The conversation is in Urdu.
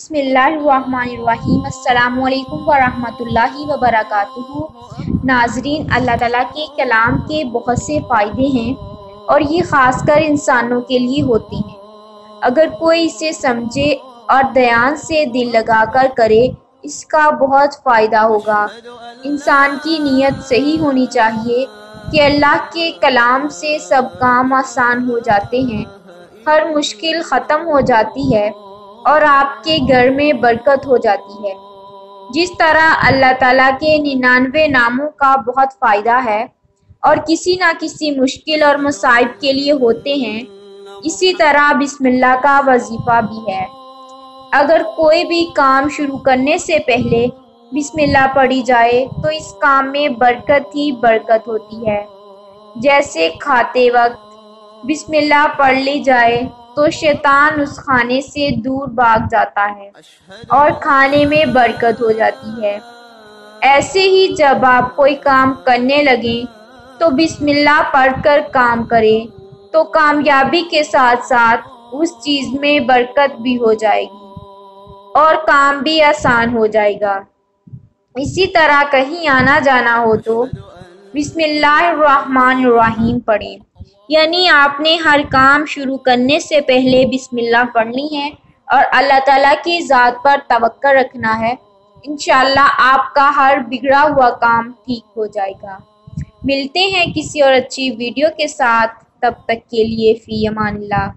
بسم اللہ الرحمن الرحیم۔ السلام علیکم ورحمۃ وبرکاتہ۔ ناظرین، اللہ تعالیٰ کے کلام کے بہت سے فائدے ہیں اور یہ خاص کر انسانوں کے لیے ہوتے ہیں۔ اگر کوئی اسے سمجھے اور دھیان سے دل لگا کر کرے، اس کا بہت فائدہ ہوگا۔ انسان کی نیت صحیح ہونی چاہیے کہ اللہ کے کلام سے سب کام آسان ہو جاتے ہیں، ہر مشکل ختم ہو جاتی ہے اور آپ کے گھر میں برکت ہو جاتی ہے۔ جس طرح اللہ تعالیٰ کے 99 ناموں کا بہت فائدہ ہے اور کسی نہ کسی مشکل اور مصائب کے لیے ہوتے ہیں، اسی طرح بسم اللہ کا وظیفہ بھی ہے۔ اگر کوئی بھی کام شروع کرنے سے پہلے بسم اللہ پڑھی جائے تو اس کام میں برکت ہی برکت ہوتی ہے۔ جیسے کھاتے وقت بسم اللہ پڑھ لی جائے تو شیطان اس کھانے سے دور بھاگ جاتا ہے اور کھانے میں برکت ہو جاتی ہے۔ ایسے ہی جب آپ کوئی کام کرنے لگیں تو بسم اللہ پڑھ کر کام کریں تو کامیابی کے ساتھ ساتھ اس چیز میں برکت بھی ہو جائے گی اور کام بھی آسان ہو جائے گا۔ اسی طرح کہیں آنا جانا ہو تو بسم اللہ الرحمن الرحیم پڑھیں، یعنی آپ نے ہر کام شروع کرنے سے پہلے بسم اللہ پڑھنی ہے اور اللہ تعالیٰ کی ذات پر توکل رکھنا ہے۔ انشاءاللہ آپ کا ہر بگڑا ہوا کام ٹھیک ہو جائے گا۔ ملتے ہیں کسی اور اچھی ویڈیو کے ساتھ، تب تک کے لیے فی امان اللہ۔